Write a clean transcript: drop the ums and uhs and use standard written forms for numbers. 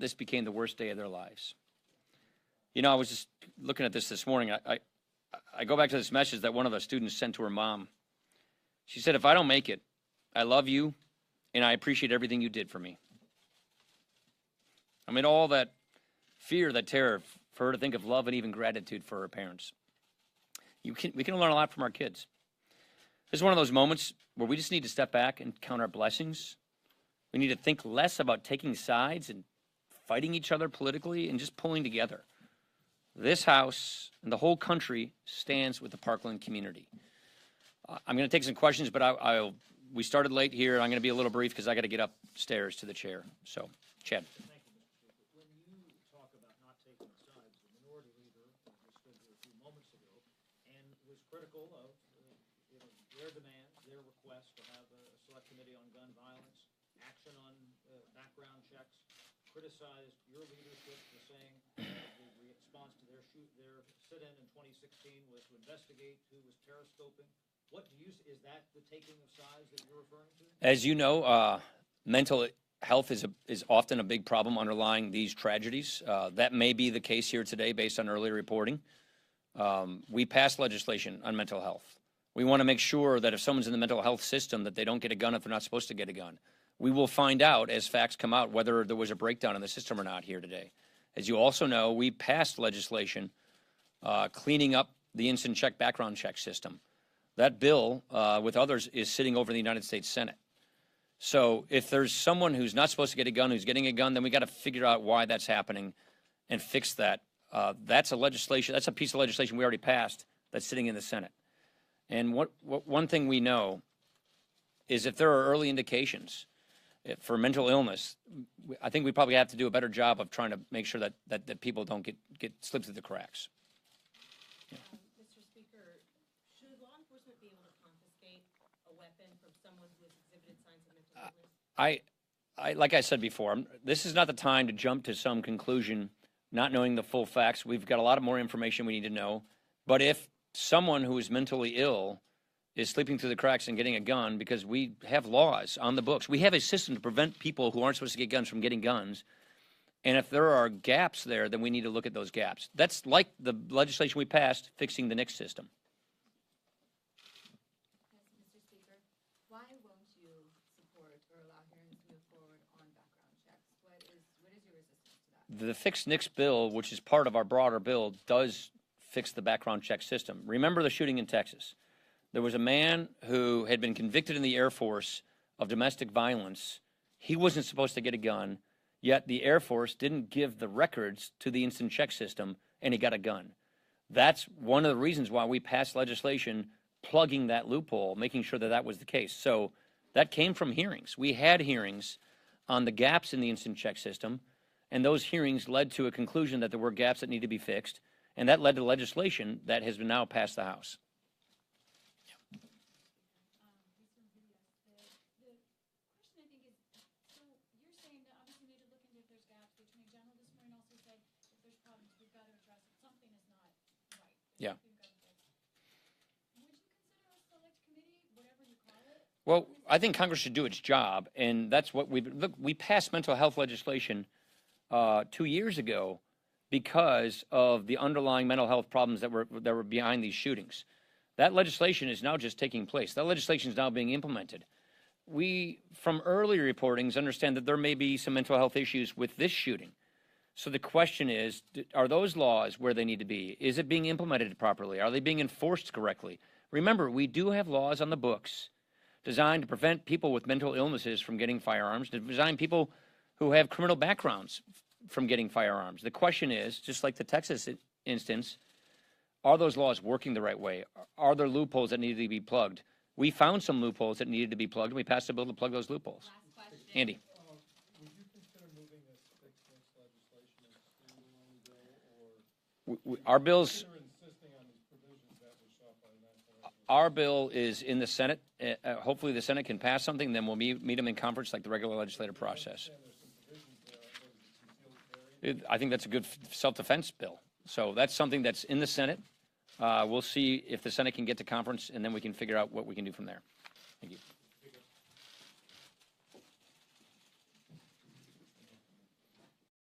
this became the worst day of their lives. You know, I was just looking at this morning. I go back to this message that one of the students sent to her mom. She said, "If I don't make it, I love you, and I appreciate everything you did for me." I mean, all that fear, that terror, for her to think of love and even gratitude for her parents. We can learn a lot from our kids. This is one of those moments where we just need to step back and count our blessings. We need to think less about taking sides and fighting each other politically and just pulling together. This House and the whole country stands with the Parkland community. I'm going to take some questions, but we started late here. I'm going to be a little brief because I got to get upstairs to the chair. So, Chad. Thank you, Mr. Speaker. When you talk about not taking sides, the minority leader stood here a few moments ago and was critical of their demands, their request to have a select committee on gun violence, action on background checks, criticized your leadership for saying the response to their sit-in in 2016 was to investigate who was periscoping. What do you, is that the taking of sides that you're referring to? As you know, mental health is often a big problem underlying these tragedies. That may be the case here today based on earlier reporting. We passed legislation on mental health. We want to make sure that if someone's in the mental health system that they don't get a gun if they're not supposed to get a gun. We will find out as facts come out whether there was a breakdown in the system or not here today. As you also know, we passed legislation cleaning up the instant check background check system. That bill, with others, is sitting over in the United States Senate. So if there's someone who's not supposed to get a gun who's getting a gun, then we got to figure out why that's happening and fix that. That's a piece of legislation we already passed that's sitting in the Senate. And one thing we know is if there are early indications for mental illness, I think we probably have to do a better job of trying to make sure that people don't get slipped through the cracks. Yeah. Mr. Speaker, should law enforcement be able to confiscate a weapon from someone who has exhibited signs of mental illness? Like I said before, this is not the time to jump to some conclusion, not knowing the full facts. We've got a lot of more information we need to know. But if someone who is mentally ill is sleeping through the cracks and getting a gun, because we have laws on the books. We have a system to prevent people who aren't supposed to get guns from getting guns. And if there are gaps there, then we need to look at those gaps. That's like the legislation we passed fixing the NICS system. Yes, Mr. Speaker, why won't you support or allow hearings to move forward on background checks? What is your resistance to that? The fixed NICS bill, which is part of our broader bill, does fix the background check system. Remember the shooting in Texas. There was a man who had been convicted in the Air Force of domestic violence. He wasn't supposed to get a gun, yet the Air Force didn't give the records to the instant check system, and he got a gun. That's one of the reasons why we passed legislation plugging that loophole, making sure that that was the case. So that came from hearings. We had hearings on the gaps in the instant check system, and those hearings led to a conclusion that there were gaps that need to be fixed, and that led to legislation that has been now passed the House. Yeah. Well, I think Congress should do its job, and that's what we passed mental health legislation 2 years ago because of the underlying mental health problems that were behind these shootings. That legislation is now just taking place. That legislation is now being implemented. We, from earlier reportings, understand that there may be some mental health issues with this shooting. So the question is, are those laws where they need to be? Is it being implemented properly? Are they being enforced correctly? Remember, we do have laws on the books designed to prevent people with mental illnesses from getting firearms, to design people who have criminal backgrounds from getting firearms. The question is, just like the Texas instance, are those laws working the right way? Are there loopholes that need to be plugged? We found some loopholes that needed to be plugged, and we passed a bill to plug those loopholes. Andy. Our bills, our bill is in the Senate. Hopefully the Senate can pass something, then we'll meet them in conference like the regular legislative process. I think that's a good self-defense bill. So that's something that's in the Senate. We'll see if the Senate can get to conference, and then we can figure out what we can do from there. Thank you.